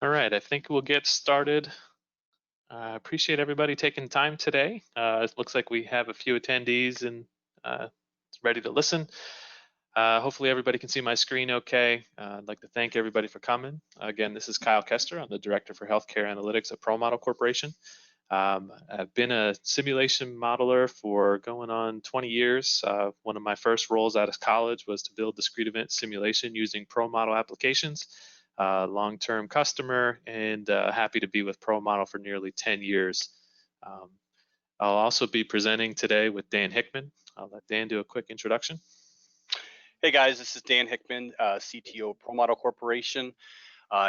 All right, I think we'll get started. I appreciate everybody taking time today. It looks like we have a few attendees and ready to listen. Hopefully everybody can see my screen okay. I'd like to thank everybody for coming. Again, this is Kyle Kester. I'm the Director for Healthcare Analytics at ProModel Corporation. I've been a simulation modeler for going on 20 years. One of my first roles out of college was to build discrete event simulation using ProModel applications. Long-term customer and happy to be with ProModel for nearly 10 years. I'll also be presenting today with Dan Hickman. I'll let Dan do a quick introduction. Hey guys, this is Dan Hickman, CTO of ProModel Corporation,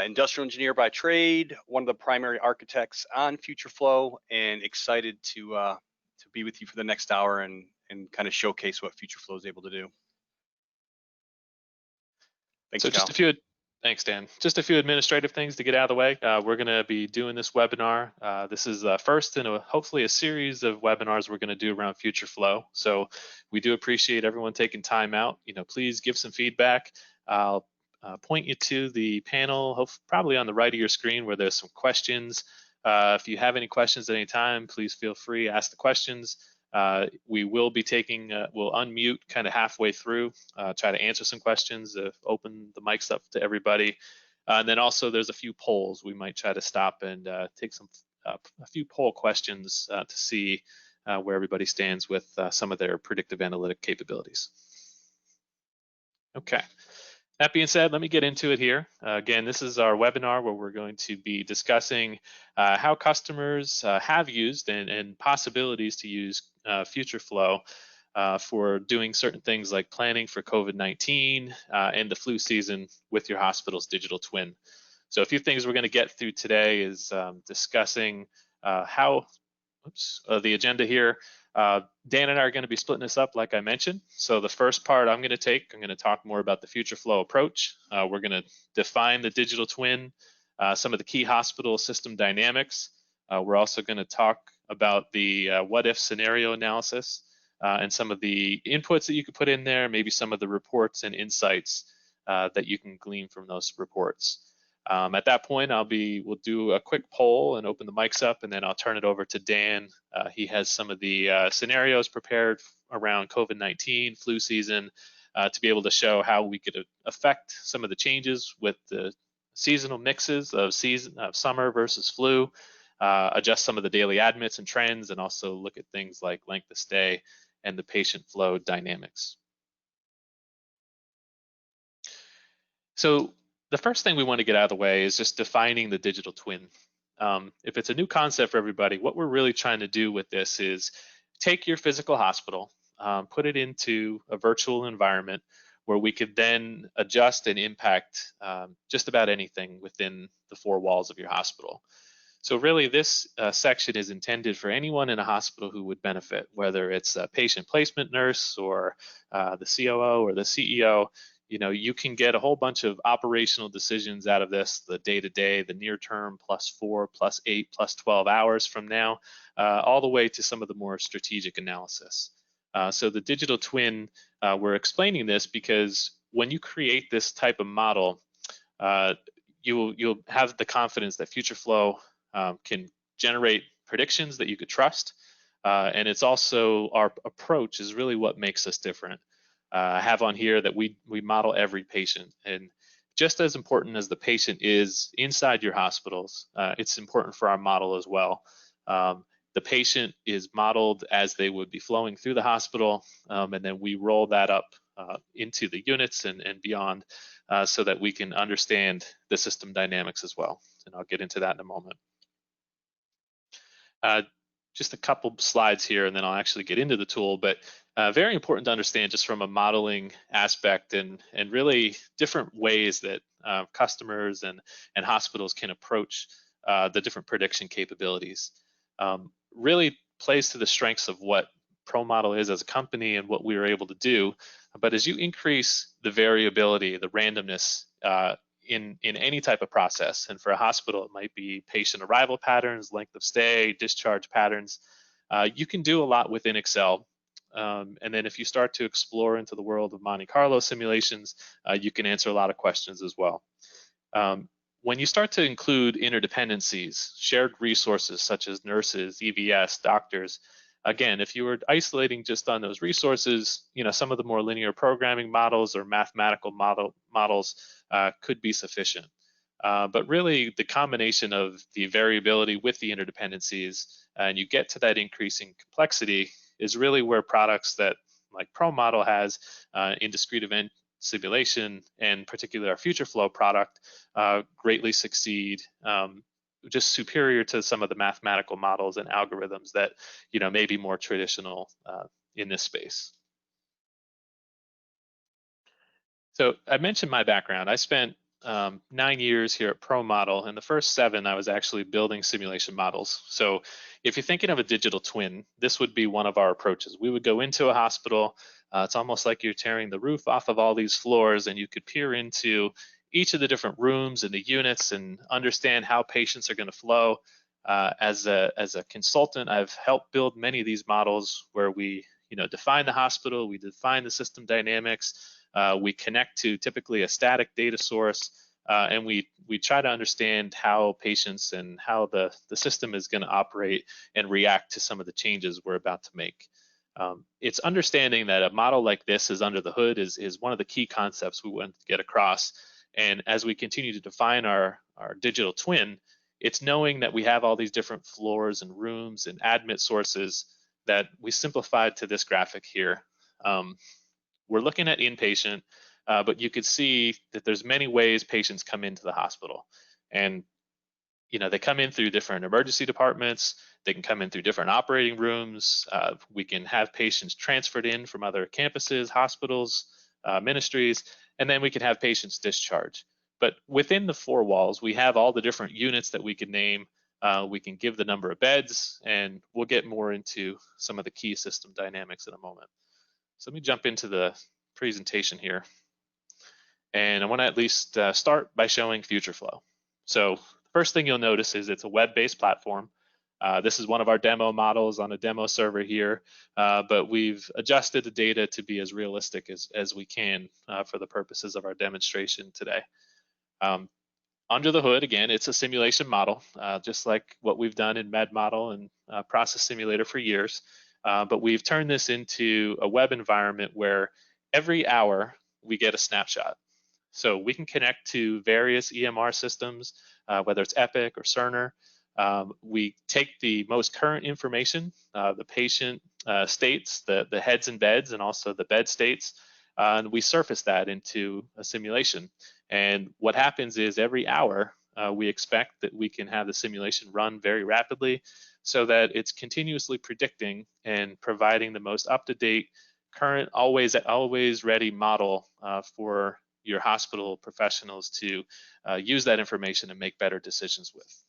industrial engineer by trade, one of the primary architects on FutureFlow, and excited to be with you for the next hour and kind of showcase what FutureFlow is able to do. Thanks, Kyle. Thanks, Dan. Just a few administrative things to get out of the way. We're going to be doing this webinar. This is the first in hopefully a series of webinars we're going to do around FutureFlow. So we do appreciate everyone taking time out. Please give some feedback. I'll point you to the panel, probably on the right of your screen, where there's some questions. If you have any questions at any time, please feel free to ask the questions. We will be we'll unmute kind of halfway through, try to answer some questions, open the mics up to everybody. And then also there's a few polls. We might try to stop and take a few poll questions to see where everybody stands with some of their predictive analytic capabilities. Okay. That being said, let me get into it here. Again, this is our webinar where we're going to be discussing how customers have used and possibilities to use FutureFlow for doing certain things like planning for COVID-19 and the flu season with your hospital's digital twin. So a few things we're going to get through today is discussing the agenda here. Dan and I are going to be splitting this up like I mentioned. So the first part I'm going to talk more about the FutureFlow approach. We're going to define the digital twin, some of the key hospital system dynamics. We're also going to talk about the what if scenario analysis and some of the inputs that you could put in there, maybe some of the reports and insights that you can glean from those reports. At that point, we'll do a quick poll and open the mics up, and then I'll turn it over to Dan. He has some of the scenarios prepared around COVID-19 flu season to be able to show how we could affect some of the changes with the seasonal mixes of summer versus flu, adjust some of the daily admits and trends, and also look at things like length of stay and the patient flow dynamics. So the first thing we want to get out of the way is just defining the digital twin. If it's a new concept for everybody, what we're really trying to do with this is take your physical hospital, put it into a virtual environment where we could then adjust and impact just about anything within the four walls of your hospital. So really this section is intended for anyone in a hospital who would benefit, whether it's a patient placement nurse or the COO or the CEO. You can get a whole bunch of operational decisions out of this, the day-to-day, the near term, +4, +8, +12 hours from now, all the way to some of the more strategic analysis. So the digital twin, we're explaining this because when you create this type of model, you'll have the confidence that FutureFlow can generate predictions that you could trust. And it's also, our approach is really what makes us different. I have on here that we model every patient, and just as important as the patient is inside your hospitals, it's important for our model as well. The patient is modeled as they would be flowing through the hospital, and then we roll that up into the units and beyond so that we can understand the system dynamics as well. And I'll get into that in a moment. Just a couple slides here, and then I'll actually get into the tool, but very important to understand just from a modeling aspect and really different ways that customers and hospitals can approach the different prediction capabilities. Really plays to the strengths of what ProModel is as a company and what we were able to do. But as you increase the variability, the randomness in any type of process, and for a hospital, it might be patient arrival patterns, length of stay, discharge patterns, you can do a lot within Excel. And then if you start to explore into the world of Monte Carlo simulations, you can answer a lot of questions as well. when you start to include interdependencies, shared resources such as nurses, EVS, doctors, again, if you were isolating just on those resources, some of the more linear programming models or mathematical models could be sufficient. But really, the combination of the variability with the interdependencies, and you get to that increasing complexity, is really where products that like ProModel has in discrete event simulation, and particularly our FutureFlow product, greatly succeed. Just superior to some of the mathematical models and algorithms that may be more traditional in this space. So I mentioned my background. I spent 9 years here at ProModel, and the first 7 I was actually building simulation models. So if you're thinking of a digital twin, this would be one of our approaches. We would go into a hospital. It's almost like you're tearing the roof off of all these floors, and you could peer into each of the different rooms and the units and understand how patients are going to flow. As a consultant, I've helped build many of these models where we define the hospital, we define the system dynamics, we connect to typically a static data source, and we try to understand how patients and how the system is going to operate and react to some of the changes we're about to make. It's understanding that a model like this is under the hood is one of the key concepts we want to get across. And as we continue to define our digital twin, it's knowing that we have all these different floors and rooms and admit sources that we simplified to this graphic here. We're looking at inpatient, but you could see that there's many ways patients come into the hospital. And they come in through different emergency departments. They can come in through different operating rooms. We can have patients transferred in from other campuses, hospitals, ministries, and then we can have patients discharged. But within the 4 walls, we have all the different units that we can name. We can give the number of beds, and we'll get more into some of the key system dynamics in a moment. So let me jump into the presentation here. And I want to at least start by showing FutureFlow. So the first thing you'll notice is it's a web-based platform. This is one of our demo models on a demo server here, but we've adjusted the data to be as realistic as we can for the purposes of our demonstration today. Under the hood, again, it's a simulation model, just like what we've done in MedModel and Process Simulator for years. But we've turned this into a web environment where every hour we get a snapshot. So we can connect to various EMR systems, whether it's Epic or Cerner. We take the most current information, the patient states, the heads and beds, and also the bed states, and we surface that into a simulation. And what happens is every hour, we expect that we can have the simulation run very rapidly so that it's continuously predicting and providing the most up-to-date, current, always ready model for your hospital professionals to use that information and make better decisions with.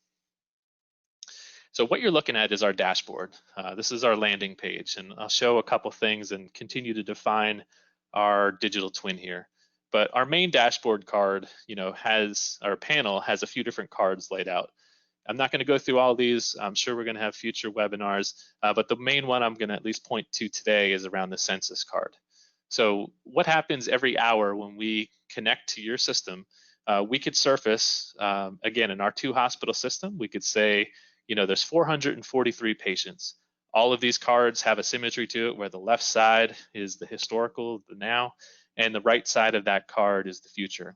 So what you're looking at is our dashboard. This is our landing page, and I'll show a couple things and continue to define our digital twin here. But our main dashboard card, our panel has a few different cards laid out. I'm not going to go through all these. I'm sure we're going to have future webinars, but the main one I'm going to at least point to today is around the census card. So what happens every hour when we connect to your system? We could surface, again, in our 2 hospital system, we could say, there's 443 patients. All of these cards have a symmetry to it where the left side is the historical, the now, and the right side of that card is the future.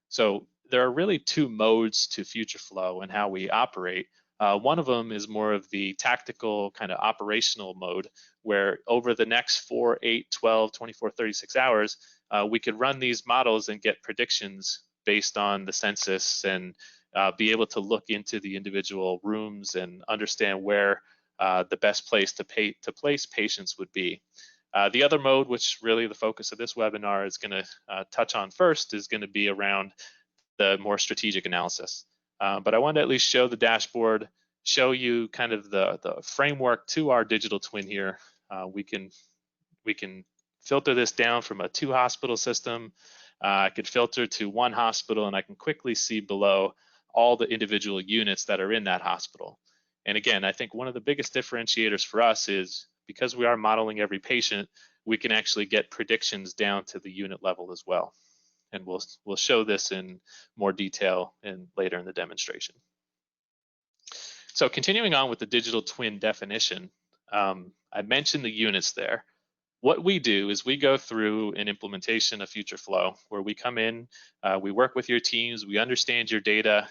So there are really 2 modes to FutureFlow and how we operate. One of them is more of the tactical kind of operational mode, where over the next 4, 8, 12, 24, 36 hours, we could run these models and get predictions based on the census and be able to look into the individual rooms and understand where the best place to place patients would be. The other mode, which really the focus of this webinar is going to touch on first, is going to be around the more strategic analysis. But I wanted to at least show the dashboard, show you kind of the framework to our digital twin here. We can filter this down from a 2 hospital system. I could filter to 1 hospital, and I can quickly see below all the individual units that are in that hospital. And again, I think one of the biggest differentiators for us is because we are modeling every patient, we can actually get predictions down to the unit level as well. and we'll show this in more detail later in the demonstration. So continuing on with the digital twin definition, I mentioned the units there. What we do is we go through an implementation of FutureFlow where we come in, we work with your teams, we understand your data.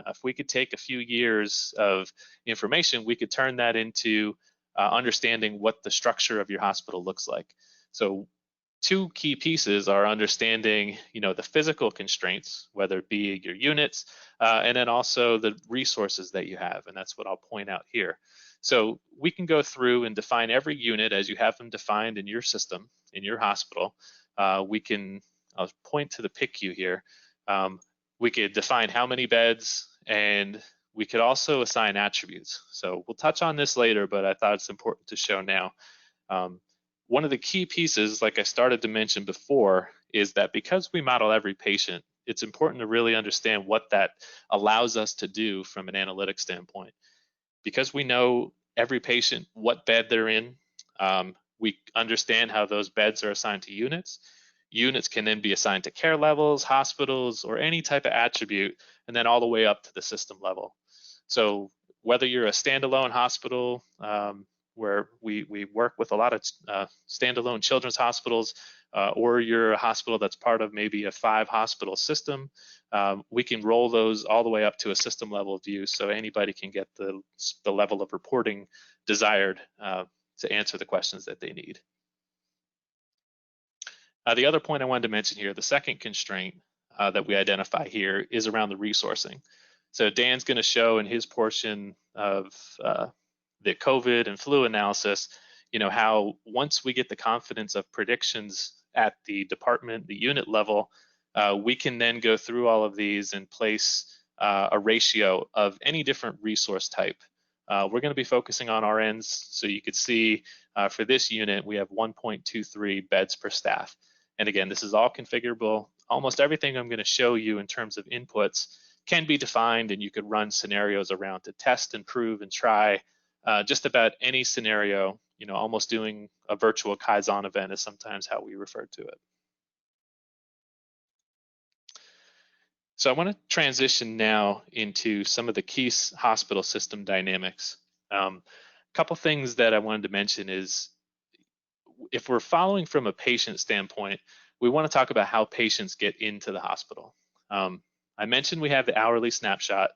If we could take a few years of information, we could turn that into understanding what the structure of your hospital looks like. So two key pieces are understanding, the physical constraints, whether it be your units, and then also the resources that you have, and that's what I'll point out here. So we can go through and define every unit as you have them defined in your system, in your hospital. I'll point to the PICU here. We could define how many beds, and we could also assign attributes. So we'll touch on this later, but I thought it's important to show now. One of the key pieces, like I started to mention before, is that because we model every patient, it's important to really understand what that allows us to do from an analytics standpoint. Because we know every patient, what bed they're in, we understand how those beds are assigned to units. Units can then be assigned to care levels, hospitals, or any type of attribute, and then all the way up to the system level. So whether you're a standalone hospital, where we work with a lot of standalone children's hospitals, or you're a hospital that's part of maybe a 5-hospital system, we can roll those all the way up to a system level view so anybody can get the level of reporting desired to answer the questions that they need. The other point I wanted to mention here, the second constraint that we identify here is around the resourcing. So Dan's going to show in his portion of the COVID and flu analysis, how once we get the confidence of predictions at the department, the unit level, we can then go through all of these and place a ratio of any different resource type. We're going to be focusing on RNs, so you could see for this unit, we have 1.23 beds per staff. And again, this is all configurable. Almost everything I'm going to show you in terms of inputs can be defined, and you could run scenarios around to test and prove and try just about any scenario, almost doing a virtual Kaizen event is sometimes how we refer to it. So I want to transition now into some of the key hospital system dynamics. A couple things that I wanted to mention is if we're following from a patient standpoint, we want to talk about how patients get into the hospital. I mentioned we have the hourly snapshot.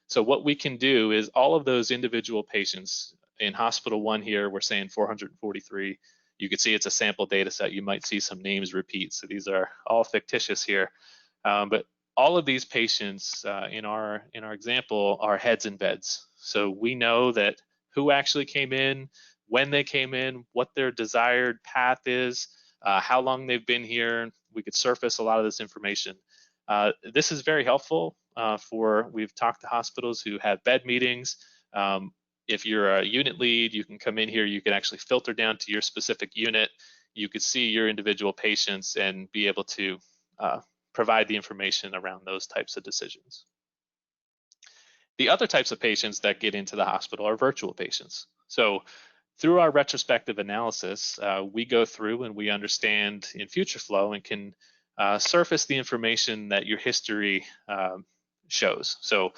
So what we can do is all of those individual patients in hospital 1 here, we're saying 443. You can see it's a sample data set. You might see some names repeat. So these are all fictitious here. But all of these patients in our example are heads in beds. So we know that who actually came in, when they came in, what their desired path is, how long they've been here. We could surface a lot of this information. This is very helpful we've talked to hospitals who have bed meetings. If you're a unit lead, you can come in here, you can actually filter down to your specific unit. You could see your individual patients and be able to provide the information around those types of decisions. The other types of patients that get into the hospital are virtual patients. So through our retrospective analysis, we go through and we understand in FutureFlow and can surface the information that your history shows. So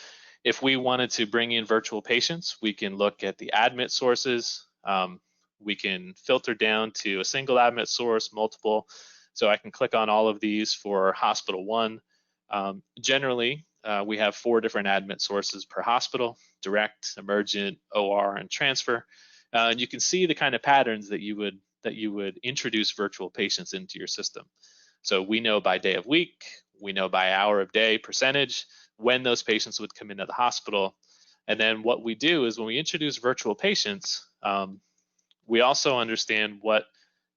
if we wanted to bring in virtual patients, we can look at the admit sources. We can filter down to a single admit source, multiple. So I can click on all of these for hospital 1. Generally, we have 4 different admit sources per hospital: direct, emergent, OR, and transfer. And you can see the kind of patterns that you would introduce virtual patients into your system. So we know by day of week, we know by hour of day percentage when those patients would come into the hospital. And then what we do is when we introduce virtual patients, we also understand what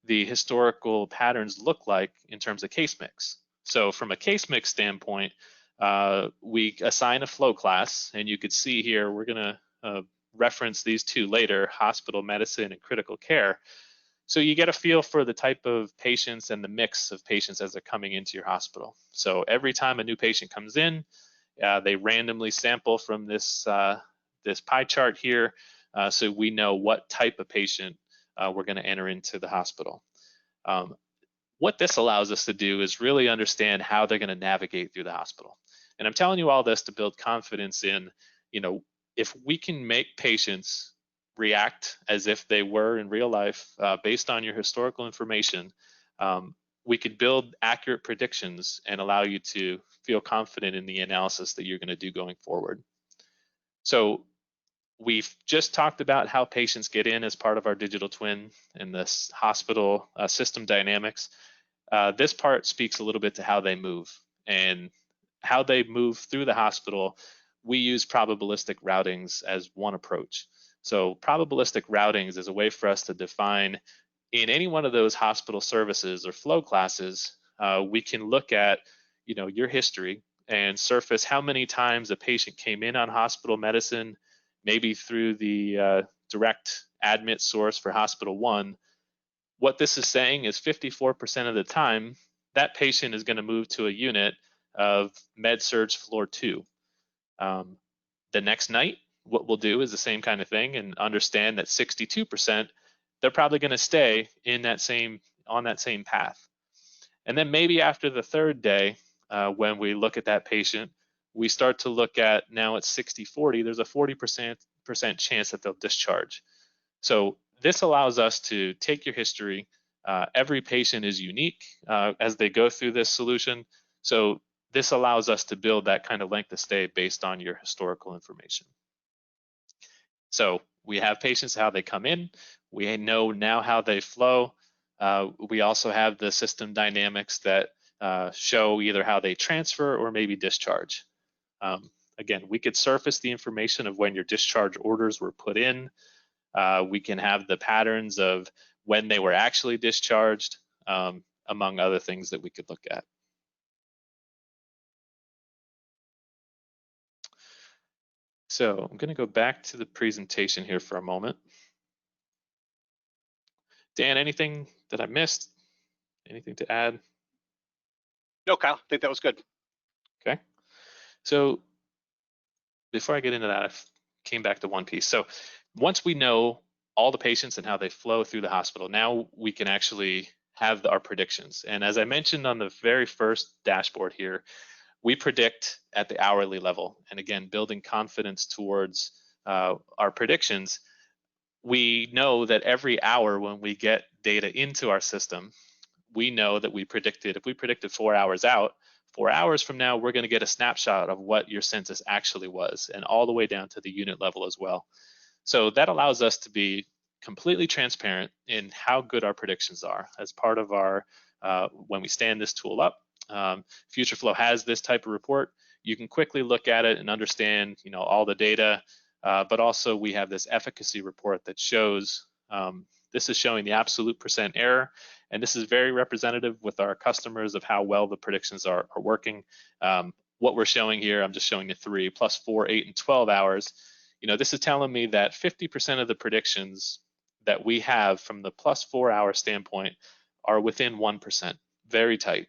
the historical patterns look like in terms of case mix. So from a case mix standpoint, we assign a flow class, and you could see here, we're gonna reference these 2 later, hospital medicine and critical care. So you get a feel for the type of patients and the mix of patients as they're coming into your hospital. So every time a new patient comes in, they randomly sample from this pie chart here, so we know what type of patient we're going to enter into the hospital. what this allows us to do is really understand how they're going to navigate through the hospital. And I'm telling you all this to build confidence in, if we can make patients react as if they were in real life based on your historical information, we could build accurate predictions and allow you to feel confident in the analysis that you're going to do going forward. So we've just talked about how patients get in as part of our digital twin and this hospital system dynamics. This part speaks a little bit to how they move, and how they move through the hospital. We use probabilistic routings as one approach. So probabilistic routings is a way for us to define in any one of those hospital services or flow classes, we can look at your history and surface how many times a patient came in on hospital medicine, maybe through the direct admit source for hospital 1. What this is saying is 54% of the time, that patient is going to move to a unit of med-surg floor 2. The next night, what we'll do is the same kind of thing and understand that 62%, they're probably going to stay on that same path. And then maybe after the third day, when we look at that patient, we start to look at, now it's 60-40, there's a 40% chance that they'll discharge. So this allows us to take your history. Every patient is unique as they go through this solution. So this allows us to build that kind of length of stay based on your historical information. So we have patients, how they come in. We know now how they flow. We also have the system dynamics that show either how they transfer or maybe discharge. Again, we could surface the information of when your discharge orders were put in. We can have the patterns of when they were actually discharged, among other things that we could look at. So I'm going to go back to the presentation here for a moment. Dan, anything that I missed? Anything to add? No, Kyle, I think that was good. Okay. So before I get into that, I came back to one piece. So once we know all the patients and how they flow through the hospital, now we can actually have our predictions. And as I mentioned on the very first dashboard here, we predict at the hourly level. And again, building confidence towards our predictions, we know that every hour when we get data into our system, we know that if we predicted 4 hours out, 4 hours from now, we're going to get a snapshot of what your census actually was, and all the way down to the unit level as well. So that allows us to be completely transparent in how good our predictions are as part of our, when we stand this tool up. FutureFlow has this type of report. You can quickly look at it and understand, all the data, but also we have this efficacy report that shows, this is showing the absolute percent error, and this is very representative with our customers of how well the predictions are working. What we're showing here, I'm just showing the 3 plus 4, 8, and 12 hours. This is telling me that 50% of the predictions that we have from the plus 4 hour standpoint are within 1%, very tight.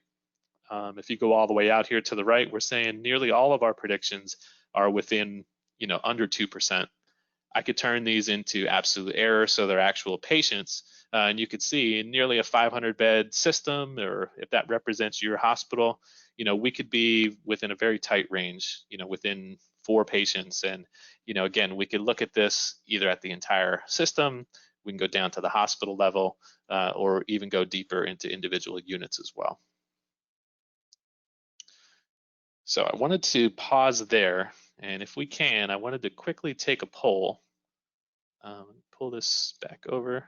If you go all the way out here to the right, we're saying nearly all of our predictions are within, under 2%. I could turn these into absolute error, so they're actual patients, and you could see nearly a 500 bed system, or if that represents your hospital, we could be within a very tight range, within 4 patients. And, again, we could look at this either at the entire system, we can go down to the hospital level, or even go deeper into individual units as well. So I wanted to pause there, and if we can, I wanted to quickly take a poll. Pull this back over.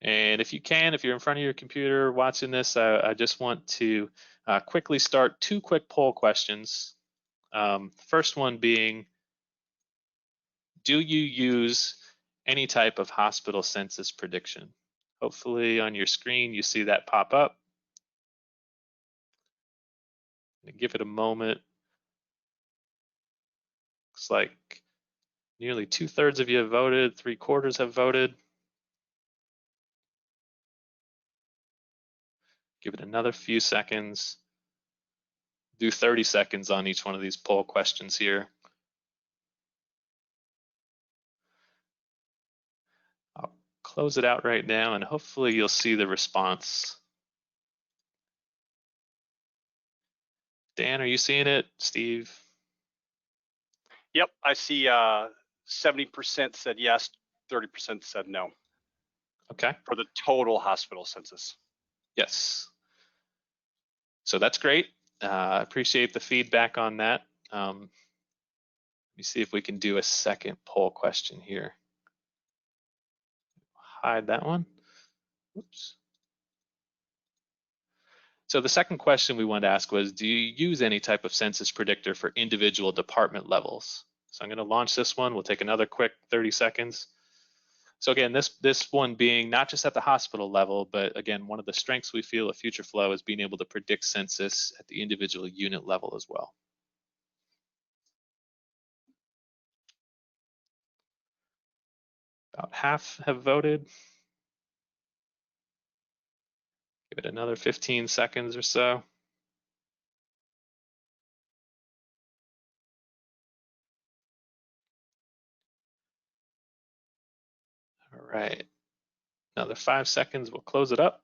And if you can, if you're in front of your computer watching this, I just want to quickly start 2 quick poll questions. First one being, do you use any type of hospital census prediction? Hopefully on your screen you see that pop up. Give it a moment. Looks like nearly 2/3 of you have voted, 3/4 have voted. Give it another few seconds. Do 30 seconds on each one of these poll questions here. I'll close it out right now, and hopefully you'll see the response. Dan, are you seeing it? Steve? Yep, I see 70% said yes, 30% said no. Okay. For the total hospital census. Yes. So that's great. I appreciate the feedback on that. Let me see if we can do a second poll question here. Hide that one. Oops. So the second question we wanted to ask was, do you use any type of census predictor for individual department levels? So I'm going to launch this one. We'll take another quick 30 seconds. So again, this one being not just at the hospital level, but again, one of the strengths we feel at FutureFlow is being able to predict census at the individual unit level as well. About half have voted. Give it another 15 seconds or so. All right, another 5 seconds, we'll close it up.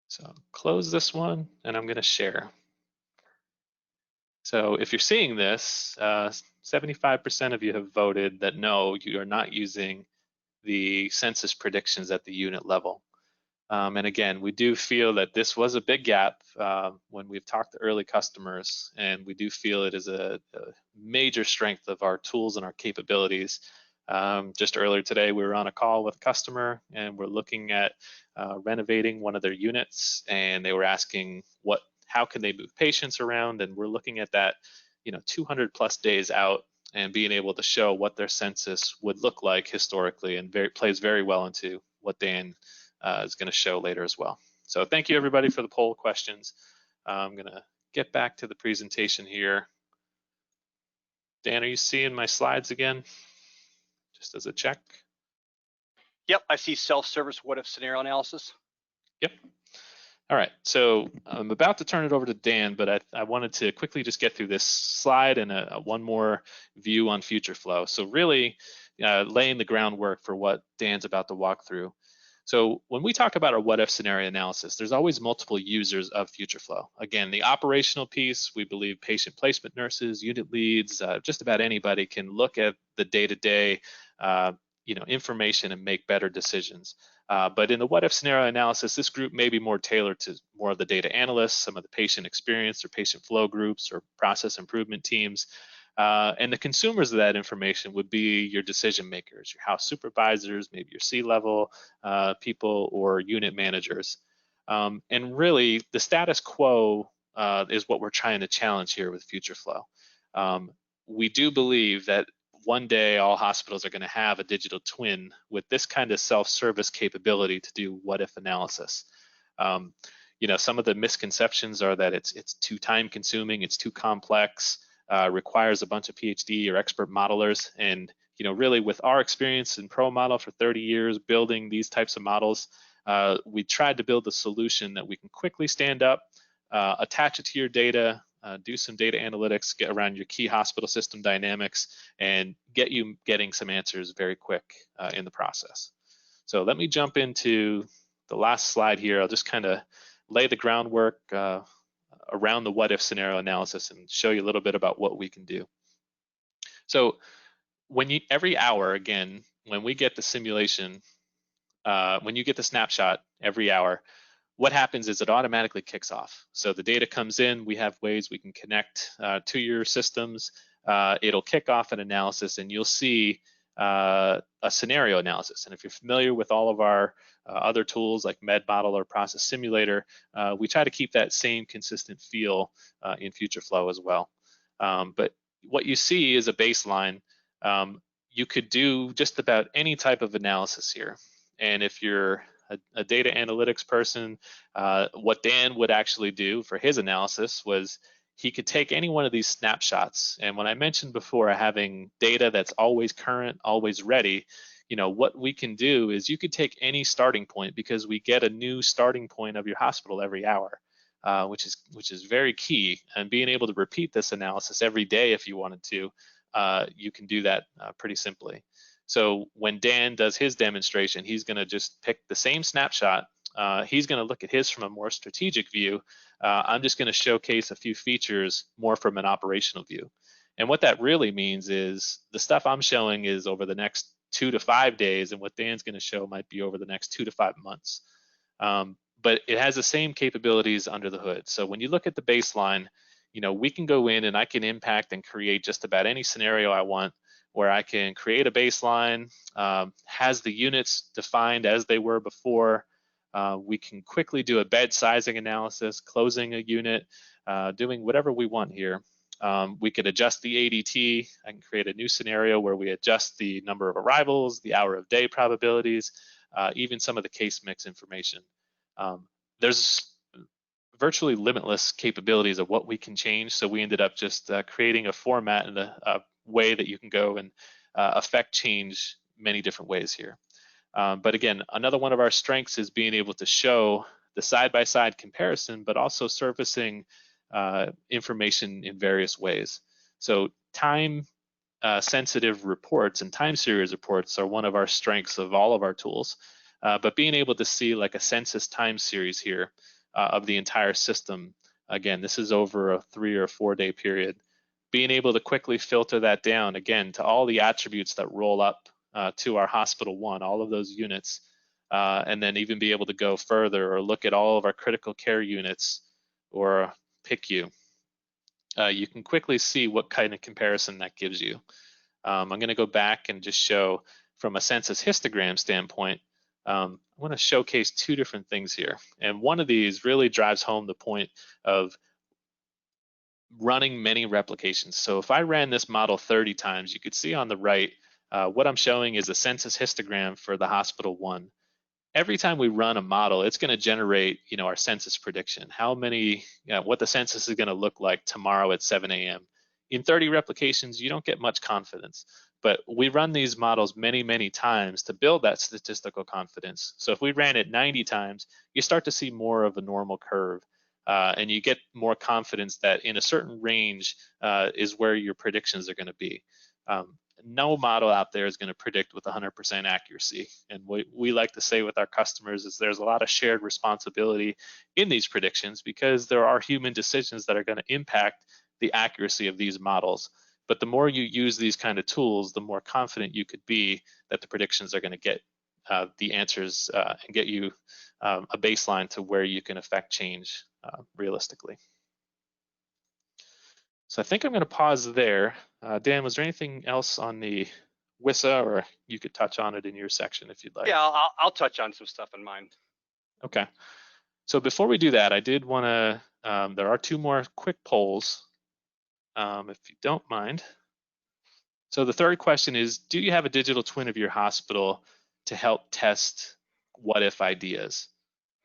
So close this one, and I'm gonna share. So if you're seeing this, 75% of you have voted that no, you are not using the census predictions at the unit level. And again, we do feel that this was a big gap when we've talked to early customers, and we do feel it is a major strength of our tools and our capabilities. Just earlier today, we were on a call with a customer, and we're looking at renovating one of their units, and they were asking how can they move patients around, and we're looking at that, 200 plus days out, and being able to show what their census would look like historically, and plays very well into what Dan is going to show later as well. So thank you everybody for the poll questions. I'm going to get back to the presentation here. Dan, are you seeing my slides again? Just as a check. Yep, I see self-service what if scenario analysis. Yep. All right, so I'm about to turn it over to Dan, but I wanted to quickly just get through this slide and one more view on FutureFlow. So really laying the groundwork for what Dan's about to walk through. So when we talk about our what if scenario analysis, there's always multiple users of FutureFlow. Again, the operational piece, we believe patient placement nurses, unit leads, just about anybody can look at the day-to-day information and make better decisions. But in the what if scenario analysis, this group may be more tailored to more of the data analysts, some of the patient experience or patient flow groups or process improvement teams. And the consumers of that information would be your decision makers, your house supervisors, maybe your C-level people or unit managers. And really, the status quo is what we're trying to challenge here with FutureFlow. We do believe that one day all hospitals are going to have a digital twin with this kind of self-service capability to do what-if analysis. Some of the misconceptions are that it's too time-consuming, it's too complex, requires a bunch of PhD or expert modelers. And really, with our experience in ProModel for 30 years building these types of models, we tried to build a solution that we can quickly stand up, attach it to your data, do some data analytics, get around your key hospital system dynamics, and getting some answers very quick in the process. So let me jump into the last slide here. I'll just kind of lay the groundwork around the what if scenario analysis and show you a little bit about what we can do. So every hour, again, when we get the simulation, when you get the snapshot every hour, what happens is it automatically kicks off. So the data comes in, we have ways we can connect to your systems. It'll kick off an analysis, and you'll see a scenario analysis. And if you're familiar with all of our other tools like MedModel or Process Simulator, we try to keep that same consistent feel in FutureFlow as well. But what you see is a baseline. You could do just about any type of analysis here. And if you're a data analytics person, what Dan would actually do for his analysis was he could take any one of these snapshots. And when I mentioned before having data that's always current, always ready, what we can do is you could take any starting point, because we get a new starting point of your hospital every hour, which is very key. And being able to repeat this analysis every day if you wanted to you can do that pretty simply. So when Dan does his demonstration, he's going to just pick the same snapshot. He's going to look at his from a more strategic view. I'm just going to showcase a few features more from an operational view. And what that really means is the stuff I'm showing is over the next 2 to 5 days, and what Dan's going to show might be over the next 2 to 5 months. But it has the same capabilities under the hood. So when you look at the baseline, we can go in and I can impact and create just about any scenario I want, where I can create a baseline, has the units defined as they were before. We can quickly do a bed sizing analysis, closing a unit, doing whatever we want here. We could adjust the ADT. I can create a new scenario where we adjust the number of arrivals, the hour of day probabilities, even some of the case mix information. There's virtually limitless capabilities of what we can change. So we ended up just creating a format and a way that you can go and affect change many different ways here. But again, another one of our strengths is being able to show the side-by-side comparison, but also surfacing information in various ways. So time sensitive reports and time series reports are one of our strengths of all of our tools. But being able to see like a census time series here of the entire system, again, this is over a 3 or 4 day period, being able to quickly filter that down, again, to all the attributes that roll up to our hospital one, all of those units, and then even be able to go further or look at all of our critical care units or PICU. You can quickly see what kind of comparison that gives you. I'm going to go back and just show from a census histogram standpoint. I want to showcase 2 different things here. And one of these really drives home the point of running many replications. So if I ran this model 30 times, you could see on the right, what I'm showing is a census histogram for the hospital one. Every time we run a model, it's going to generate, our census prediction. How many, what the census is going to look like tomorrow at 7 a.m. In 30 replications, you don't get much confidence, but we run these models many, many times to build that statistical confidence. So if we ran it 90 times, you start to see more of a normal curve, and you get more confidence that in a certain range is where your predictions are going to be. No model out there is going to predict with 100% accuracy. And what we like to say with our customers is there's a lot of shared responsibility in these predictions because there are human decisions that are going to impact the accuracy of these models. But the more you use these kind of tools, the more confident you could be that the predictions are going to get the answers and get you a baseline to where you can affect change realistically. So I think I'm going to pause there. Dan, was there anything else on the WISA, or you could touch on it in your section if you'd like? Yeah, I'll touch on some stuff in mine. Okay. So before we do that, I did want to, there are 2 more quick polls, if you don't mind. So the third question is, do you have a digital twin of your hospital to help test what if ideas?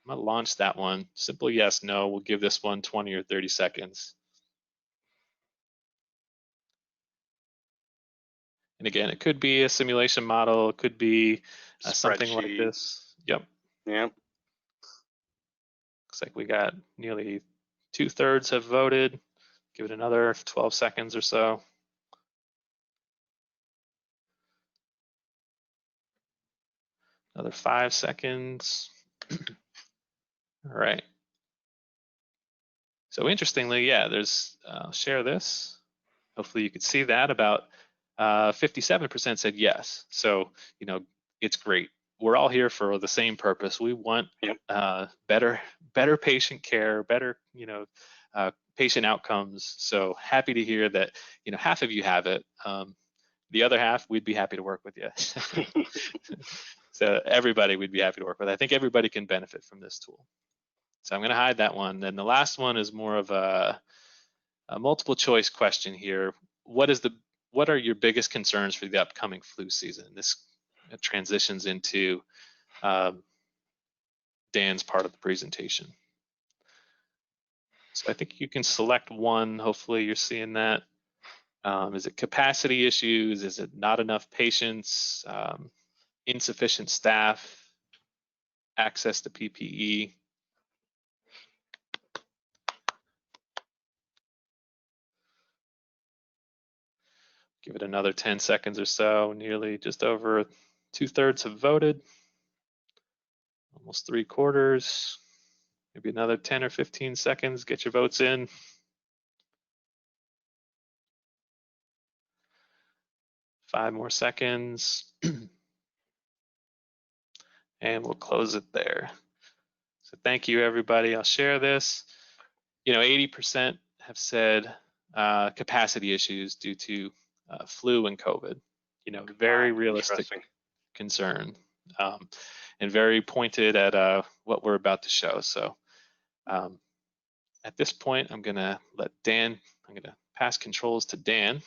I'm going to launch that one. Simple yes, no. We'll give this one 20 or 30 seconds. And again, it could be a simulation model, it could be something like this. Yep. Yep. Looks like we got nearly 2/3 have voted. Give it another 12 seconds or so. Another 5 seconds. All right. So interestingly, yeah, there's, I'll share this. Hopefully you could see that. About 57% said yes. So, it's great. We're all here for the same purpose. We want better patient care, better, patient outcomes. So happy to hear that, half of you have it. The other half, we'd be happy to work with you. So everybody we'd be happy to work with. I think everybody can benefit from this tool. So I'm going to hide that one. Then the last one is more of a multiple choice question here. What are your biggest concerns for the upcoming flu season? This transitions into Dan's part of the presentation. So I think you can select one. Hopefully you're seeing that. Is it capacity issues? Is it not enough patients? Insufficient staff? Access to PPE? Give it another 10 seconds or so. Nearly just over 2/3 have voted, almost 3/4. Maybe another 10 or 15 seconds. Get your votes in. Five more seconds. And we'll close it there. So thank you, everybody. I'll share this. 80% have said capacity issues due to flu and COVID. Very realistic Interesting. concern, and very pointed at what we're about to show. So at this point, I'm going to pass controls to Dan.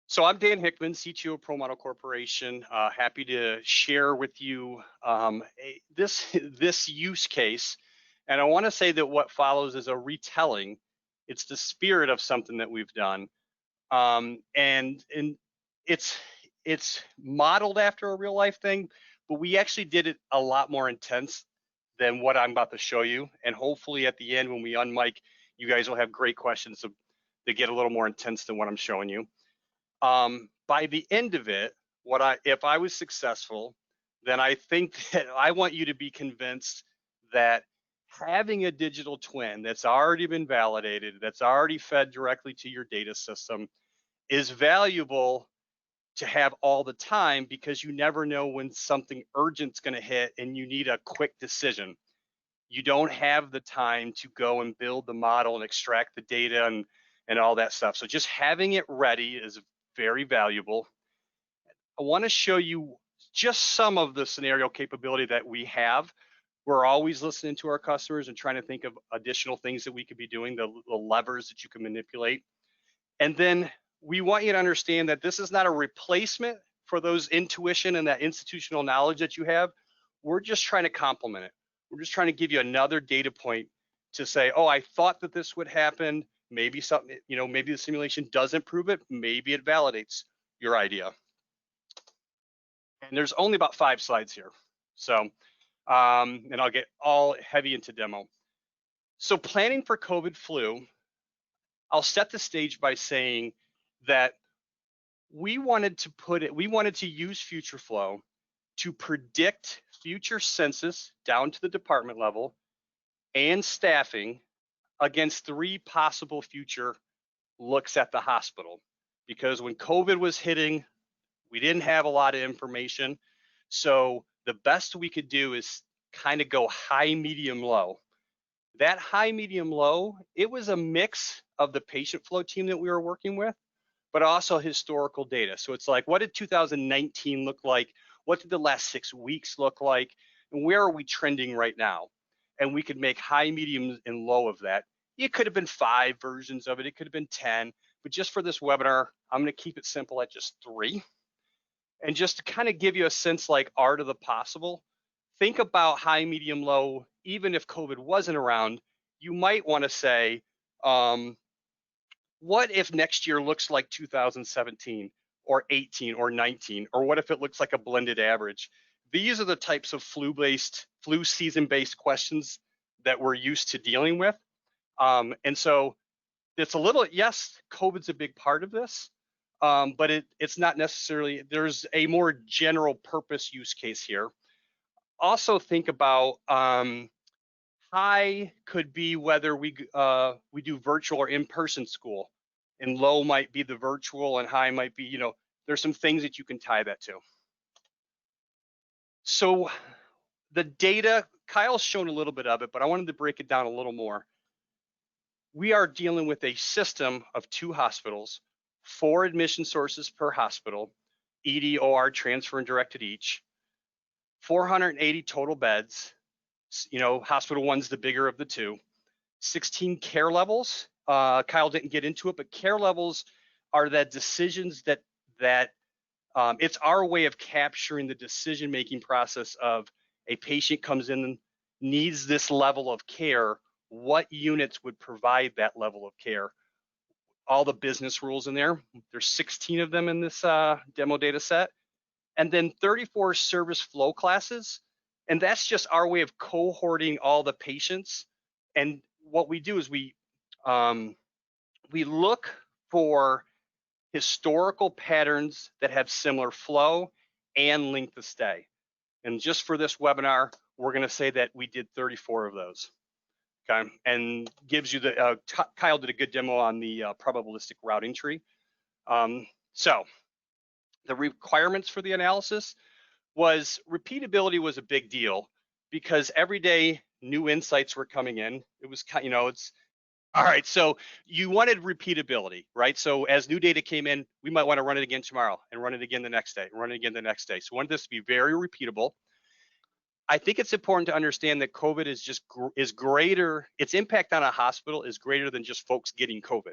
So I'm Dan Hickman, CTO of Pro Model Corporation. Happy to share with you this use case. And I want to say that what follows is a retelling. It's the spirit of something that we've done. And it's modeled after a real life thing, but we actually did it a lot more intense than what I'm about to show you. And hopefully at the end, when we unmic, you guys will have great questions that get a little more intense than what I'm showing you. By the end of it, if I was successful, then I think that I want you to be convinced that having a digital twin that's already been validated, that's already fed directly to your data system, is valuable to have all the time, because you never know when something urgent's going to hit and you need a quick decision. You don't have the time to go and build the model and extract the data and all that stuff. So just having it ready is very valuable. I want to show you just some of the scenario capability that we have. We're always listening to our customers and trying to think of additional things that we could be doing, the levers that you can manipulate. And then we want you to understand that this is not a replacement for those intuition and that institutional knowledge that you have. We're just trying to complement it. We're just trying to give you another data point to say, oh, I thought that this would happen. Maybe something, maybe the simulation doesn't prove it. Maybe it validates your idea. And there's only about 5 slides here. So, and I'll get all heavy into demo. So planning for COVID flu, I'll set the stage by saying that we wanted to use FutureFlow to predict future census down to the department level and staffing against 3 possible future looks at the hospital. Because when COVID was hitting, we didn't have a lot of information. So the best we could do is kind of go high, medium, low. That high, medium, low, it was a mix of the patient flow team that we were working with, but also historical data. So it's like, what did 2019 look like? What did the last 6 weeks look like? And where are we trending right now? And we could make high, medium, and low of that. It could have been 5 versions of it. It could have been 10. But just for this webinar, I'm going to keep it simple at just 3. And just to kind of give you a sense, like art of the possible, think about high, medium, low. Even if COVID wasn't around, you might want to say, what if next year looks like 2017 or 18 or 19? Or what if it looks like a blended average? These are the types of flu season-based questions that we're used to dealing with. And so it's a little, yes, COVID's a big part of this, but it's not necessarily, there's a more general purpose use case here. Also think about high could be whether we do virtual or in-person school, and low might be the virtual and high might be, there's some things that you can tie that to. So the data, Kyle's shown a little bit of it, but I wanted to break it down a little more. We are dealing with a system of 2 hospitals, 4 admission sources per hospital, ED, OR, transfer, and directed each, 480 total beds. Hospital 1's the bigger of the 2. 16 care levels. Kyle didn't get into it, but care levels are that decisions that it's our way of capturing the decision-making process of a patient comes in and needs this level of care. What units would provide that level of care? All the business rules in there. There's 16 of them in this demo data set. And then 34 service flow classes. And that's just our way of cohorting all the patients. And what we do is we look for historical patterns that have similar flow and length of stay. And just for this webinar, we're going to say that we did 34 of those. Okay, and gives you the, Kyle did a good demo on the probabilistic routing tree. So the requirements for the analysis was repeatability was a big deal because every day new insights were coming in. It was, you know, it's, all right, so you wanted repeatability, right? So as new data came in, we might want to run it again tomorrow and run it again the next day, run it again the next day. So we wanted this to be very repeatable. I think it's important to understand that COVID is just is greater. Its impact on a hospital is greater than just folks getting COVID.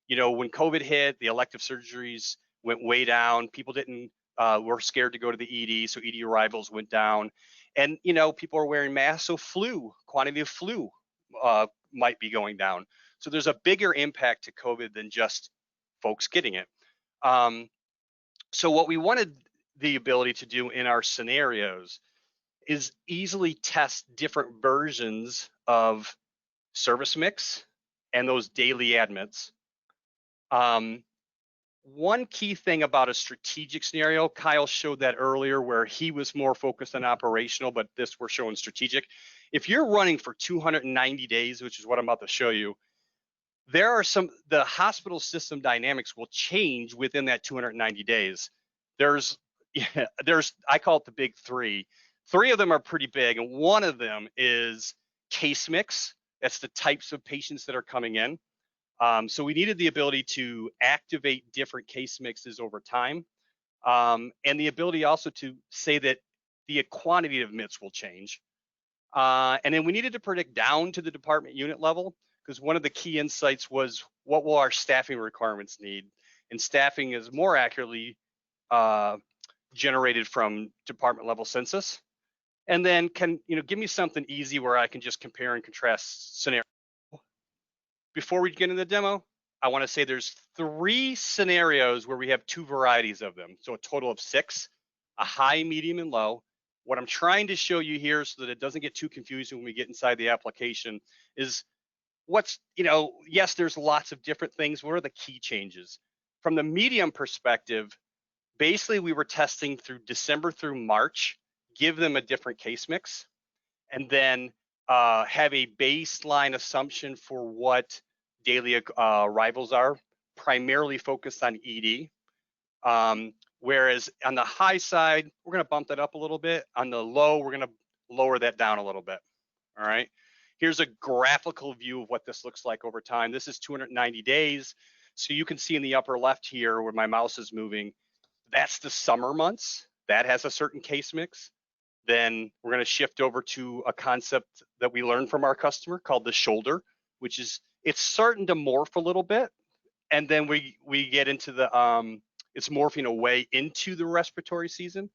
You know, when COVID hit, the elective surgeries went way down. People didn't were scared to go to the ED, so ED arrivals went down. And you know, people are wearing masks, so quantity of flu might be going down. So there's a bigger impact to COVID than just folks getting it. So what we wanted the ability to do in our scenarios is easily test different versions of service mix and those daily admits. One key thing about a strategic scenario, Kyle showed that earlier where he was more focused on operational, but this we're showing strategic. If you're running for 290 days, which is what I'm about to show you, there are the hospital system dynamics will change within that 290 days. I call it the big three. Three of them are pretty big, and one of them is case mix. That's the types of patients that are coming in. So we needed the ability to activate different case mixes over time, and the ability also to say that the quantity of admits will change. And then we needed to predict down to the department unit level, because one of the key insights was what will our staffing requirements need? And staffing is more accurately generated from department level census. And then give me something easy where I can just compare and contrast scenarios. Before we get into the demo, I want to say there's 3 scenarios where we have 2 varieties of them. So a total of 6, a high, medium, and low. What I'm trying to show you here so that it doesn't get too confusing when we get inside the application is yes, there's lots of different things. What are the key changes? From the medium perspective, basically we were testing through December through March, give them a different case mix, and then have a baseline assumption for what daily arrivals are, primarily focused on ED. Whereas on the high side, we're going to bump that up a little bit. On the low, we're going to lower that down a little bit. All right. Here's a graphical view of what this looks like over time. This is 290 days. So you can see in the upper left here where my mouse is moving, that's the summer months. That has a certain case mix. Then we're going to shift over to a concept that we learned from our customer called the shoulder, which is it's starting to morph a little bit. And then we get into the it's morphing away into the respiratory season.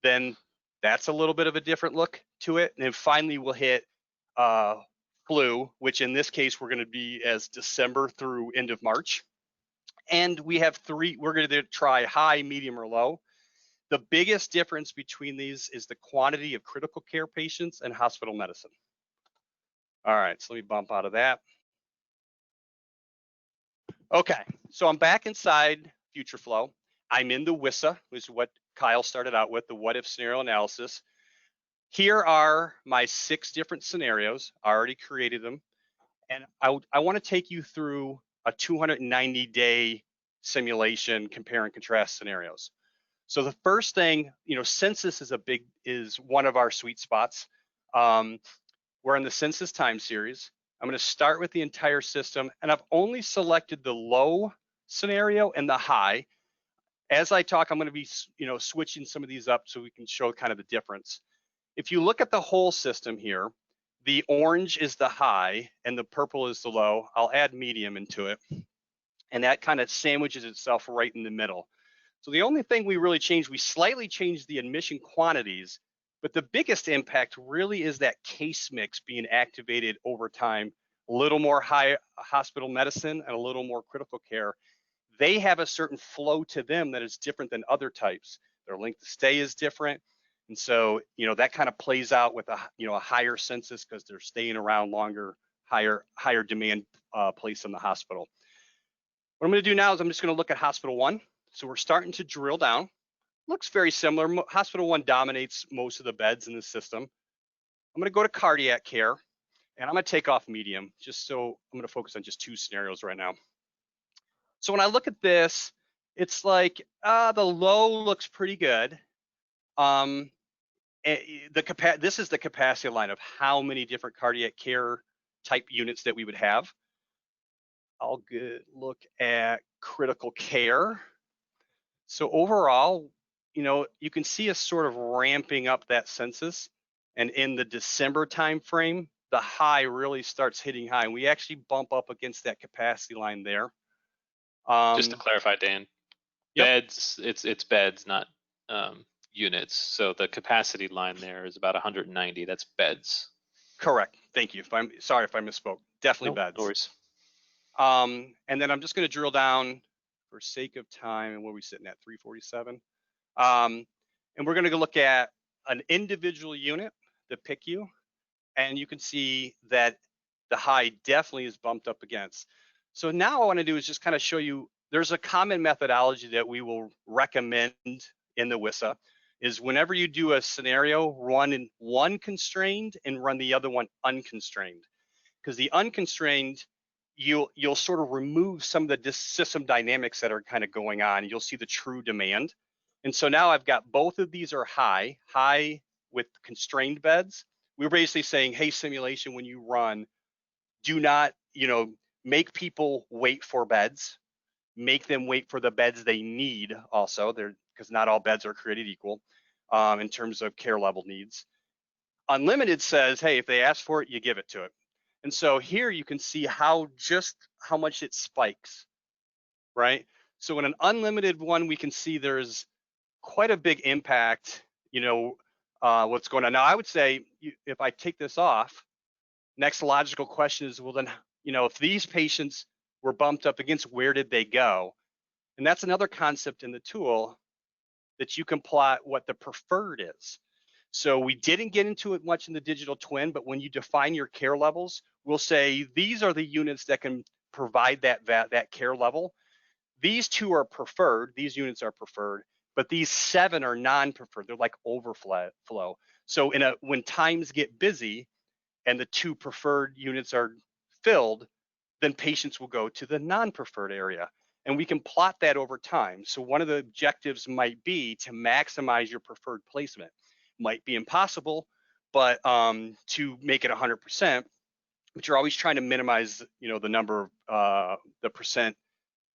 Then that's a little bit of a different look to it. And then finally we'll hit flu, which in this case we're going to be as December through end of March. And we have 3, we're going to try high, medium, or low. The biggest difference between these is the quantity of critical care patients and hospital medicine. All right, so let me bump out of that. Okay, so I'm back inside FutureFlow. I'm in the WISA, which is what Kyle started out with, the what if scenario analysis. Here are my 6 different scenarios. I already created them. And I want to take you through a 290-day simulation, compare and contrast scenarios. So the first thing, census is one of our sweet spots. We're in the census time series. I'm going to start with the entire system, and I've only selected the low scenario and the high. As I talk, I'm going to be, switching some of these up so we can show kind of the difference. If you look at the whole system here, the orange is the high and the purple is the low. I'll add medium into it, and that kind of sandwiches itself right in the middle. So the only thing we really changed, we slightly changed the admission quantities, but the biggest impact really is that case mix being activated over time, a little more high hospital medicine and a little more critical care. They have a certain flow to them that is different than other types. Their length of stay is different. And so, that kind of plays out with a higher census because they're staying around longer, higher demand place in the hospital. What I'm going to do now is I'm just going to look at hospital 1. So we're starting to drill down. Looks very similar. Hospital 1 dominates most of the beds in the system. I'm going to go to cardiac care, and I'm going to take off medium, just so I'm going to focus on just 2 scenarios right now. So when I look at this, it's like the low looks pretty good. This is the capacity line of how many different cardiac care type units that we would have. I'll look at critical care. So overall, you can see us sort of ramping up that census, and in the December timeframe, the high really starts hitting high, and we actually bump up against that capacity line there. Just to clarify, Dan, Yep. beds, it's beds, not units. So the capacity line there is about 190. That's beds. Correct. Thank you. Sorry if I misspoke. Definitely Nope, beds. no worries. And then I'm just going to drill down for sake of time. And what are we sitting at? 347. And we're going to look at an individual unit, the PICU, and you can see that the high definitely is bumped up against. So now what I want to do is just kind of show you, there's a common methodology that we will recommend in the WISA, is whenever you do a scenario, run in one constrained and run the other one unconstrained. Because the unconstrained, you'll sort of remove some of the system dynamics that are kind of going on. You'll see the true demand. And so now I've got both of these are high with constrained beds. We're basically saying, hey, simulation, when you run, do not, make people wait for beds, make them wait for the beds they need also, because not all beds are created equal in terms of care level needs. Unlimited says, hey, if they ask for it, you give it to it. And so here you can see how much it spikes, right? So in an unlimited one, we can see there's quite a big impact, what's going on. Now, I would say if I take this off, next logical question is, well, then, if these patients were bumped up against, where did they go? And that's another concept in the tool that you can plot what the preferred is. So we didn't get into it much in the digital twin, but when you define your care levels, we'll say these are the units that can provide that care level. These 2 are preferred, these units are preferred, but these 7 are non-preferred. They're like overflow. So when times get busy and the 2 preferred units are filled, then patients will go to the non-preferred area. And we can plot that over time. So one of the objectives might be to maximize your preferred placement. Might be impossible, but to make it 100%, but you're always trying to minimize, the number of the percent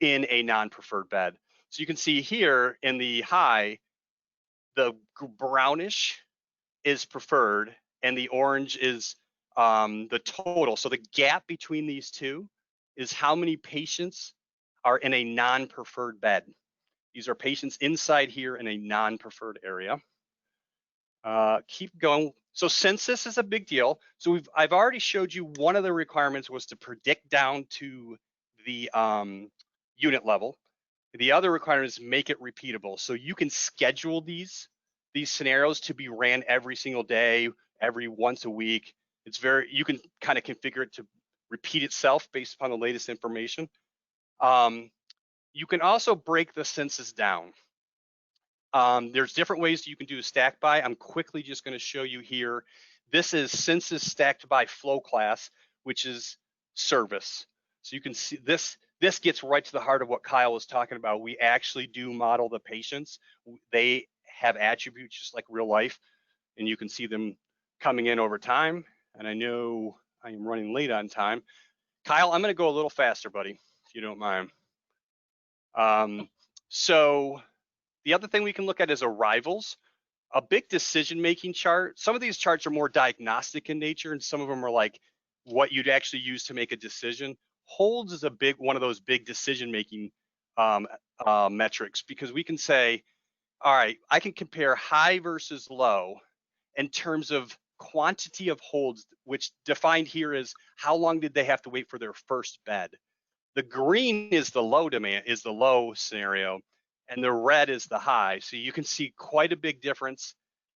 in a non-preferred bed. So you can see here in the high, the brownish is preferred and the orange is the total. So the gap between these two is how many patients are in a non-preferred bed. These are patients inside here in a non-preferred area. Keep going. So census is a big deal. So I've already showed you one of the requirements was to predict down to the unit level. The other requirement is make it repeatable. So you can schedule these scenarios to be ran every single day, every once a week. You can kind of configure it to repeat itself based upon the latest information. You can also break the census down. There's different ways you can do a stack by. I'm quickly just going to show you here. This is census stacked by flow class, which is service. So you can see this gets right to the heart of what Kyle was talking about. We actually do model the patients. They have attributes just like real life, and you can see them coming in over time. And I know I am running late on time. Kyle, I'm going to go a little faster, buddy, if you don't mind. So the other thing we can look at is arrivals. A big decision-making chart. Some of these charts are more diagnostic in nature, and some of them are like what you'd actually use to make a decision. Holds is one of those big decision-making metrics, because we can say, all right, I can compare high versus low in terms of quantity of holds, which defined here is how long did they have to wait for their first bed. The green is the low demand, is the low scenario, and the red is the high. So you can see quite a big difference.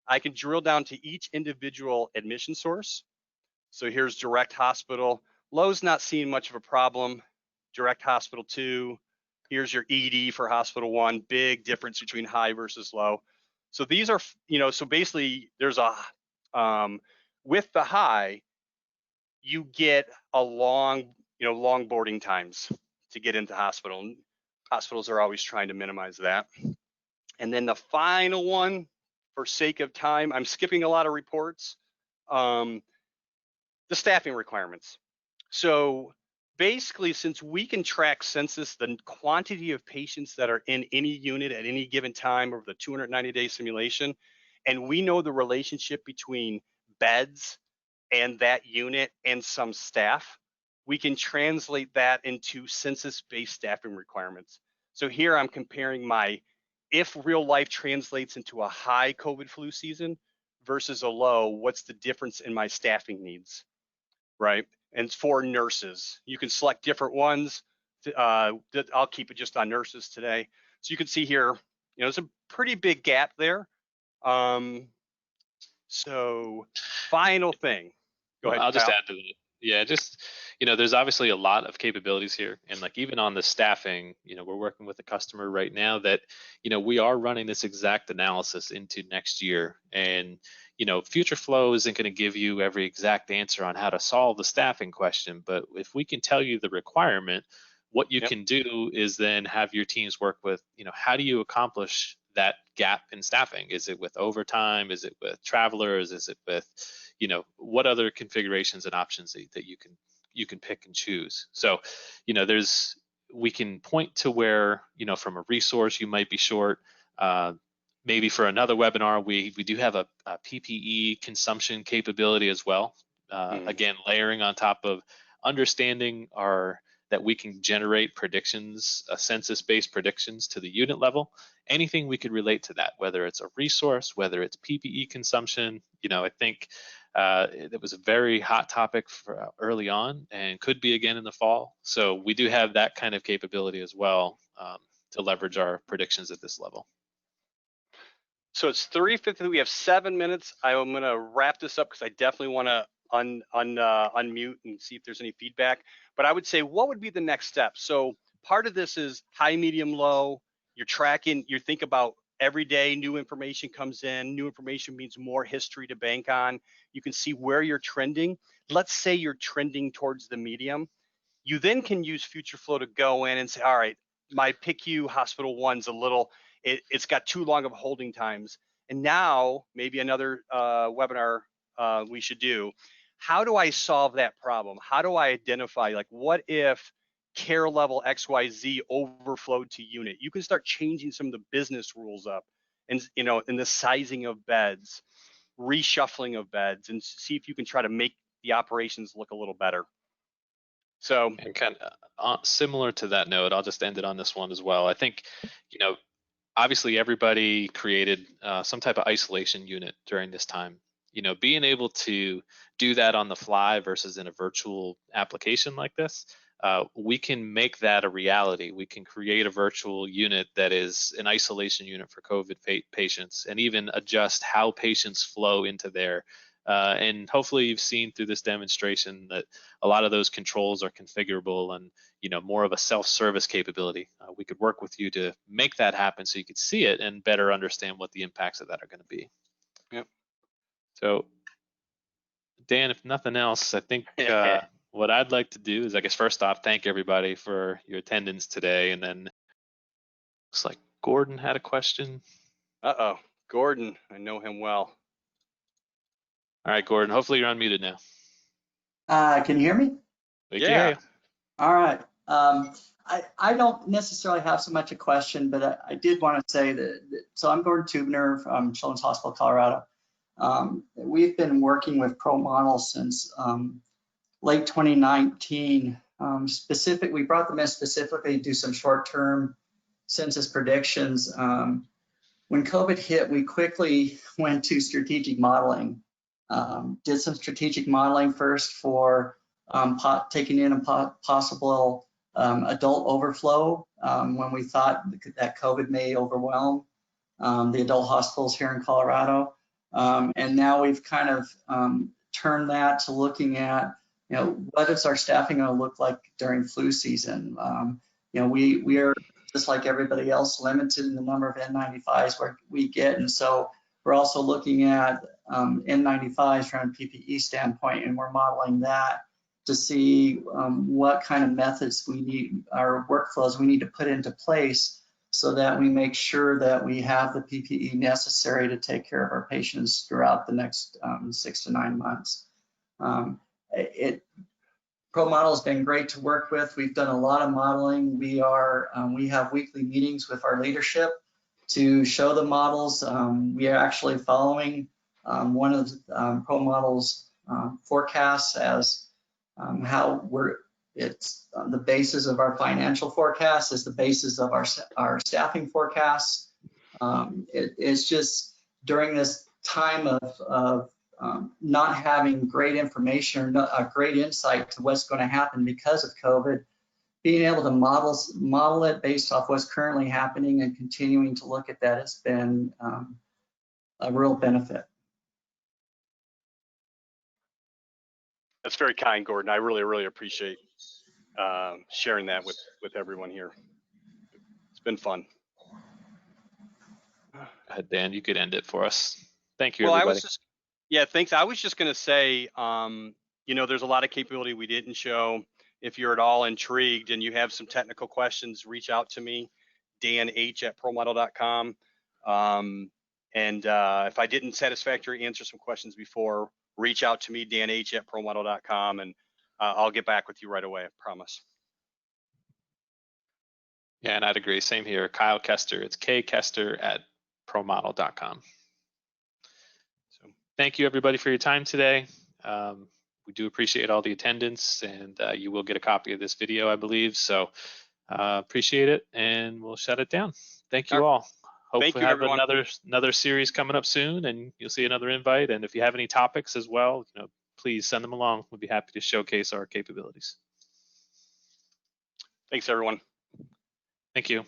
I can drill down to each individual admission source. So here's direct hospital. Low's not seeing much of a problem. Direct hospital 2, Here's your ED for hospital 1, big difference between high versus low. So these are, so basically there's a, with the high, you get a long, long boarding times to get into hospital. Hospitals are always trying to minimize that. And then the final one, for sake of time, I'm skipping a lot of reports, the staffing requirements. So basically, since we can track census, the quantity of patients that are in any unit at any given time over the 290-day simulation, and we know the relationship between beds and that unit and some staff, we can translate that into census-based staffing requirements. So here I'm comparing my, if real life translates into a high COVID flu season versus a low, what's the difference in my staffing needs, right? And for nurses, you can select different ones. I'll keep it just on nurses today. So you can see here, there's a pretty big gap there. So final thing. Go Well, ahead, I'll just Kyle. add to that. Yeah, just, there's obviously a lot of capabilities here. And like even on the staffing, we're working with a customer right now that, we are running this exact analysis into next year. And, FutureFlow isn't going to give you every exact answer on how to solve the staffing question. But if we can tell you the requirement, what you Yep. can do is then have your teams work with, how do you accomplish that gap in staffing? Is it with overtime? Is it with travelers? Is it with, what other configurations and options that you can pick and choose? So, we can point to where, from a resource you might be short. Maybe for another webinar, we do have a PPE consumption capability as well. Again, layering on top of understanding that we can generate predictions, census-based predictions to the unit level. Anything we could relate to that, whether it's a resource, whether it's PPE consumption. I think it was a very hot topic for early on and could be again in the fall. So we do have that kind of capability as well to leverage our predictions at this level. So it's 3:50. We have 7 minutes. I'm going to wrap this up because I definitely want to unmute and see if there's any feedback. But I would say, what would be the next step? So part of this is high, medium, low. You're tracking. You think about every day new information comes in. New information means more history to bank on. You can see where you're trending. Let's say you're trending towards the medium. You then can use FutureFlow to go in and say, all right, my PICU hospital 1's a little, it's got too long of holding times. And now maybe another webinar we should do. How do I solve that problem? How do I identify, like, what if care level XYZ overflowed to unit? You can start changing some of the business rules up and, in the sizing of beds, reshuffling of beds, and see if you can try to make the operations look a little better. So, and kind of similar to that note, I'll just end it on this one as well. I think, obviously everybody created some type of isolation unit during this time. Being able to do that on the fly versus in a virtual application like this, we can make that a reality. We can create a virtual unit that is an isolation unit for COVID patients and even adjust how patients flow into there. And hopefully you've seen through this demonstration that a lot of those controls are configurable and more of a self-service capability. We could work with you to make that happen so you could see it and better understand what the impacts of that are going to be. yep. So Dan, if nothing else, I think what I'd like to do is, I guess, first off, thank everybody for your attendance today. And then looks like Gordon had a question. Uh-oh, Gordon, I know him well. All right, Gordon, hopefully you're unmuted now. Can you hear me? We can hear you. All right. I don't necessarily have so much a question, but I did want to say that, so I'm Gordon Tubner from Children's Hospital, Colorado. We've been working with ProModel since late 2019. We brought them in specifically to do some short-term census predictions. When COVID hit, we quickly went to strategic modeling. Did some strategic modeling first for taking in a possible adult overflow when we thought that COVID may overwhelm the adult hospitals here in Colorado. And now we've kind of turned that to looking at, what is our staffing going to look like during flu season? We are just like everybody else, limited in the number of N95s we get. And so we're also looking at N95s from a PPE standpoint, and we're modeling that to see what kind of methods we need, our workflows we need to put into place so that we make sure that we have the PPE necessary to take care of our patients throughout the next 6 to 9 months. ProModel has been great to work with. We've done a lot of modeling. We have weekly meetings with our leadership to show the models. We are actually following one of ProModel's forecasts as it's the basis of our financial forecast, is the basis of our staffing forecasts. It's just during this time of not having great information or great insight to what's going to happen because of COVID, being able to model it based off what's currently happening and continuing to look at that has been a real benefit. That's very kind, Gordon. I really, really appreciate sharing that with everyone here. It's been fun. Go ahead, Dan, you could end it for us. Thank you, Well, everybody. thanks. I was just going to say, there's a lot of capability we didn't show. If you're at all intrigued and you have some technical questions, reach out to me, danh@promodel.com. And if I didn't satisfactorily answer some questions before, reach out to me, danh@promodel.com, and I'll get back with you right away, I promise. Yeah, and I'd agree. Same here. Kyle Kester. It's kkester@promodel.com. So thank you, everybody, for your time today. We do appreciate all the attendance, and you will get a copy of this video, I believe. So appreciate it, and we'll shut it down. Thank you all. Hopefully have another series coming up soon, and you'll see another invite. And if you have any topics as well, please send them along. We'll be happy to showcase our capabilities. Thanks, everyone. Thank you.